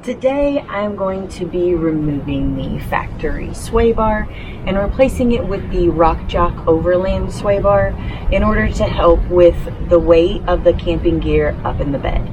Today I'm going to be removing the factory Swaybar and replacing it with the RockJock Overland Swaybar in order to help with the weight of the camping gear up in the bed.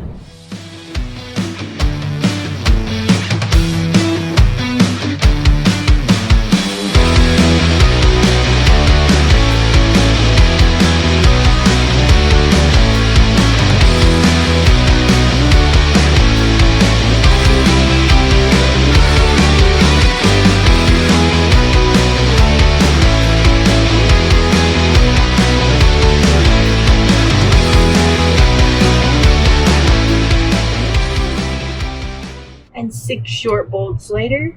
And 6 short bolts later,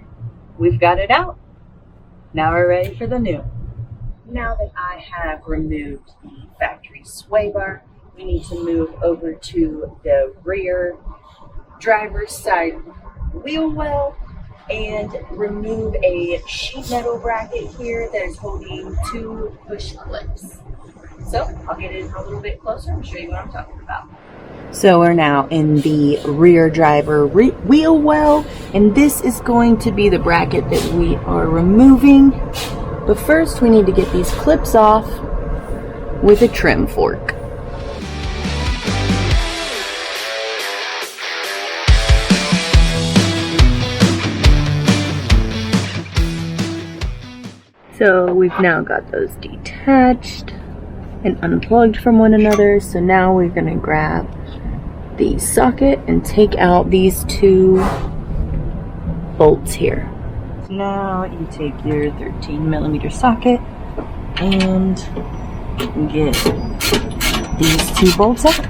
we've got it out. Now we're ready for the new. Now that I have removed the factory Swaybar, we need to move over to the rear driver's side wheel well and remove a sheet metal bracket here that is holding 2 push clips. So I'll get in a little bit closer and show you what I'm talking about. So we're now in the rear driver wheel well, and this is going to be the bracket that we are removing. But first we need to get these clips off with a trim fork. So we've now got those detached and unplugged from one another. So now we're going to grab the socket and take out these 2 bolts here. So now you take your 13mm socket and get these 2 bolts out.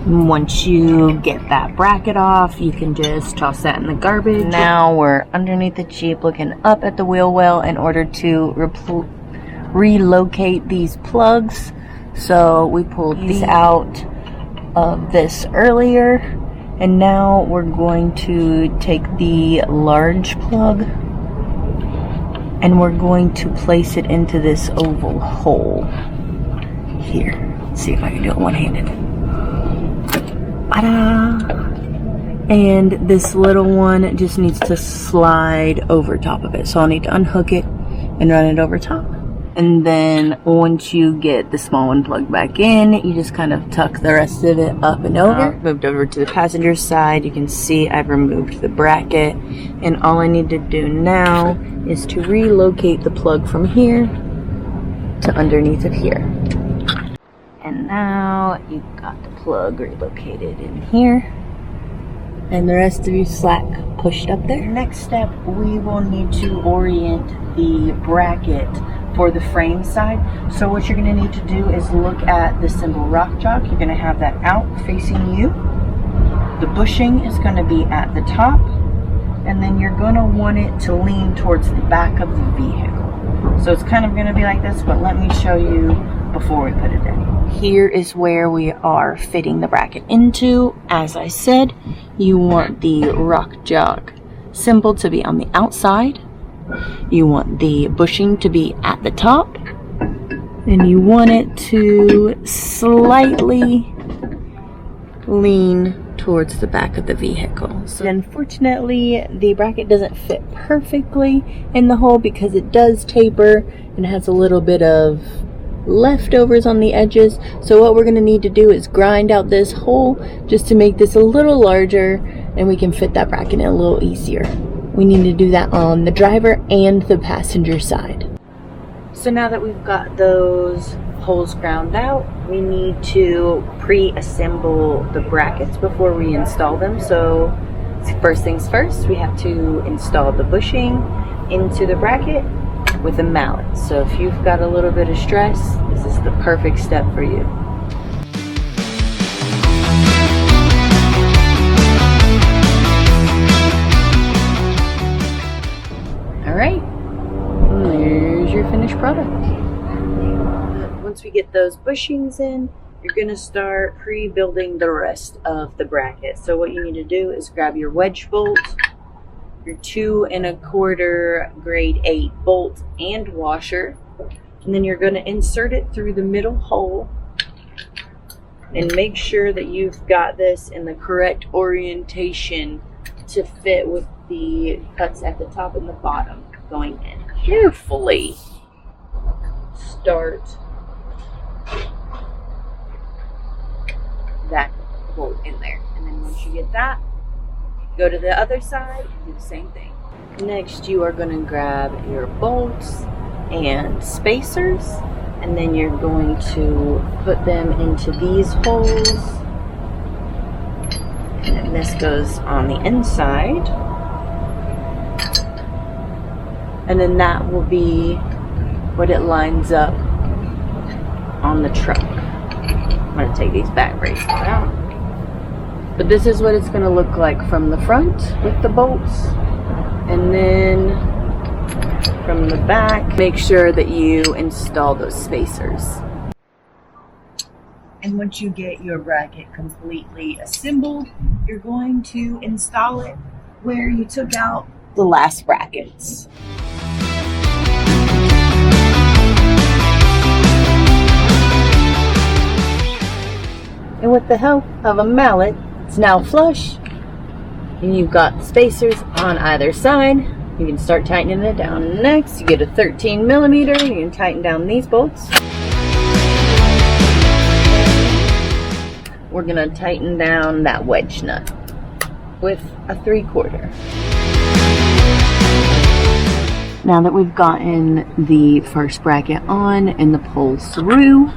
Once you get that bracket off, you can just toss that in the garbage. Now we're underneath the Jeep looking up at the wheel well in order to relocate these plugs. So we pulled these out of this earlier, and now we're going to take the large plug and we're going to place it into this oval hole here. Let's see if I can do it one-handed. And this little one just needs to slide over top of it. So I'll need to unhook it and run it over top. And then once you get the small one plugged back in, you just kind of tuck the rest of it up and over. Moved over to the passenger side. You can see I've removed the bracket. And all I need to do now is to relocate the plug from here to underneath of here. And now you've got the plug relocated in here. And the rest of your slack pushed up there. Next step, we will need to orient the bracket for the frame side. So what you're going to need to do is look at the symbol RockJock. You're going to have that out facing you. The bushing is going to be at the top. And then you're going to want it to lean towards the back of the vehicle. So it's kind of going to be like this, but let me show you before we put it in. Here is where we are fitting the bracket into. As I said, you want the RockJock symbol to be on the outside. You want the bushing to be at the top. And you want it to slightly lean towards the back of the vehicle. So unfortunately, the bracket doesn't fit perfectly in the hole because it does taper and has a little bit of leftovers on the edges. So what we're going to need to do is grind out this hole just to make this a little larger, and we can fit that bracket in a little easier. We need to do that on the driver and the passenger side. So now that we've got those holes ground out, we need to pre-assemble the brackets before we install them. So first things first, we have to install the bushing into the bracket with a mallet. So if you've got a little bit of stress, this is the perfect step for you. Alright, there's your finished product. Once we get those bushings in, you're going to start pre-building the rest of the bracket. So what you need to do is grab your wedge bolt, your 2 1/4 grade 8 bolt and washer, and then you're going to insert it through the middle hole And make sure that you've got this in the correct orientation to fit with the cuts at the top and the bottom going in. Carefully start that bolt in there. And then once you get that, go to the other side and do the same thing. Next, you are going to grab your bolts and spacers, and then you're going to put them into these holes. And then this goes on the inside. And then that will be what it lines up on the truck. I'm going to take these back braces out. But this is what it's going to look like from the front with the bolts. And then from the back, make sure that you install those spacers. And once you get your bracket completely assembled, you're going to install it where you took out the last brackets. And with the help of a mallet, it's now flush. And you've got spacers on either side. You can start tightening it down. Next, you get a 13 millimeter. You can tighten down these bolts. We're gonna tighten down that wedge nut with a 3/4. Now that we've gotten the first bracket on and the poles through,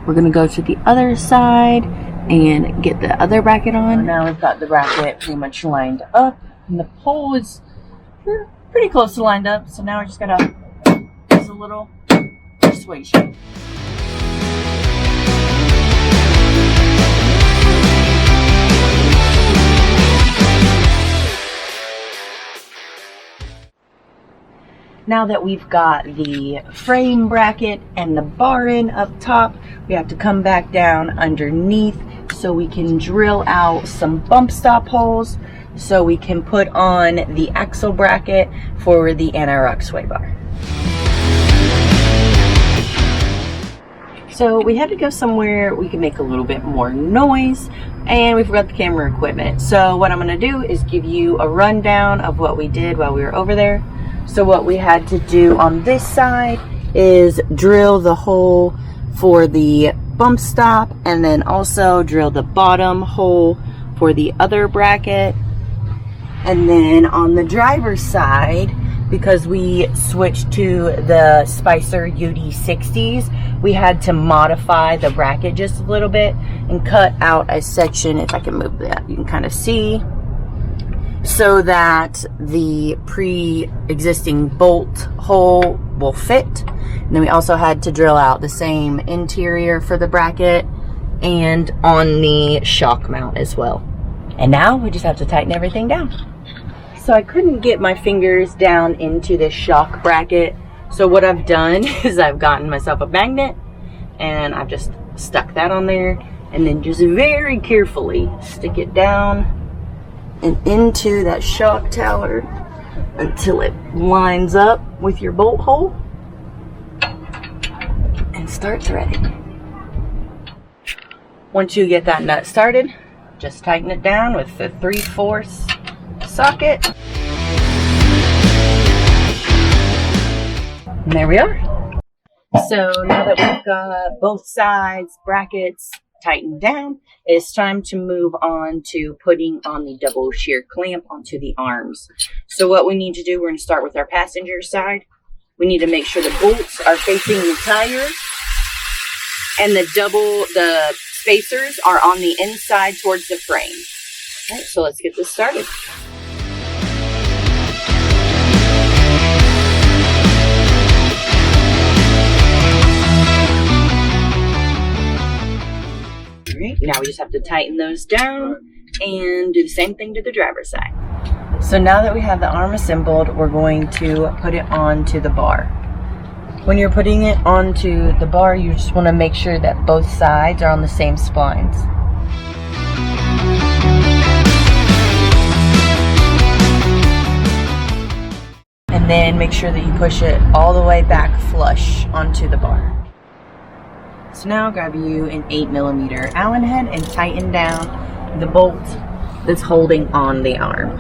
we're gonna go to the other side and get the other bracket on. Now we've got the bracket pretty much lined up, and the pole is pretty close to lined up. So now we're just gonna use a little persuasion. Now that we've got the frame bracket and the bar in up top, we have to come back down underneath so we can drill out some bump stop holes so we can put on the axle bracket for the AntiRock Swaybar. So we had to go somewhere we can make a little bit more noise, and we forgot the camera equipment. So what I'm gonna do is give you a rundown of what we did while we were over there. So what we had to do on this side is drill the hole for the bump stop, and then also drill the bottom hole for the other bracket. And then on the driver's side, because we switched to the Spicer UD60s, we had to modify the bracket just a little bit and cut out a section, if I can move that, you can kind of see, so that the pre-existing bolt hole will fit. And then we also had to drill out the same interior for the bracket and on the shock mount as well. And now we just have to tighten everything down. So I couldn't get my fingers down into this shock bracket. So what I've done is I've gotten myself a magnet and I've just stuck that on there, and then just very carefully stick it down and into that shock tower until it lines up with your bolt hole, and start threading. Once you get that nut started, just tighten it down with the 3/4 socket. And there we are. So now that we've got both sides brackets tightened down, it's time to move on to putting on the double shear clamp onto the arms. So what we need to do, we're going to start with our passenger side. We need to make sure the bolts are facing the tire, and the spacers are on the inside towards the frame. All right, so let's get this started. Right, now we just have to tighten those down and do the same thing to the driver's side. So now that we have the arm assembled, we're going to put it onto the bar. When you're putting it onto the bar, you just want to make sure that both sides are on the same splines. And then make sure that you push it all the way back flush onto the bar. So So now grab you an 8mm Allen head and tighten down the bolt that's holding on the arm.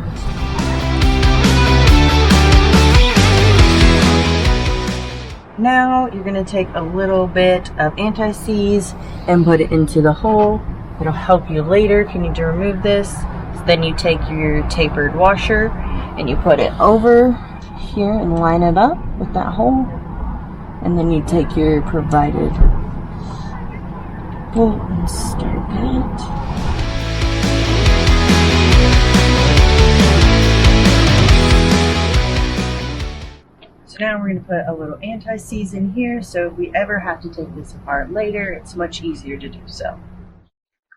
Now you're going to take a little bit of anti-seize and put it into the hole. It'll help you later if you need to remove this. So then you take your tapered washer and you put it over here and line it up with that hole. And then you take your provided bolt and start it. So now we're going to put a little anti-seize in here, so if we ever have to take this apart later, it's much easier to do so.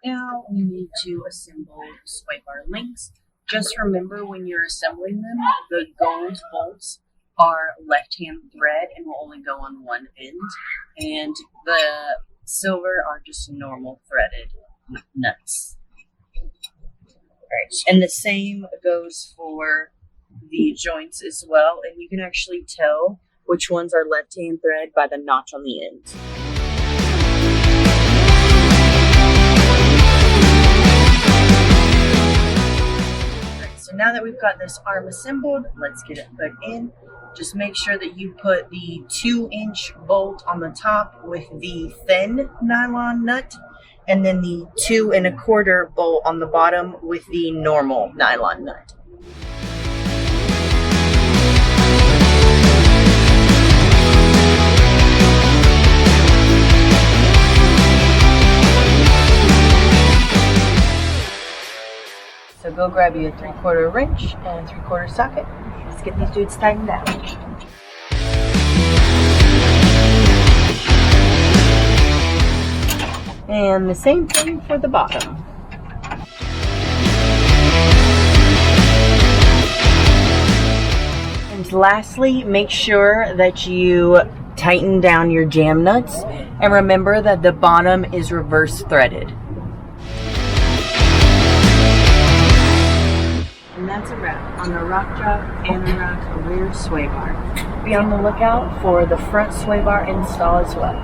Now we need to assemble Swaybar links. Just remember when you're assembling them, the gold bolts are left-hand thread and will only go on one end, and the silver are just normal threaded nuts. Alright, and the same goes for the joints as well, and you can actually tell which ones are left-hand thread by the notch on the end. Alright, so now that we've got this arm assembled, let's get it put in. Just make sure that you put the 2-inch bolt on the top with the thin nylon nut, and then the 2 1/4 bolt on the bottom with the normal nylon nut. So go grab you a 3/4 wrench and a 3/4 socket. Let's get these dudes tightened down. And the same thing for the bottom. And lastly, make sure that you tighten down your jam nuts, and remember that the bottom is reverse threaded. And that's a wrap on the RockJock AntiRock rear sway bar. Be on the lookout for the front sway bar install as well.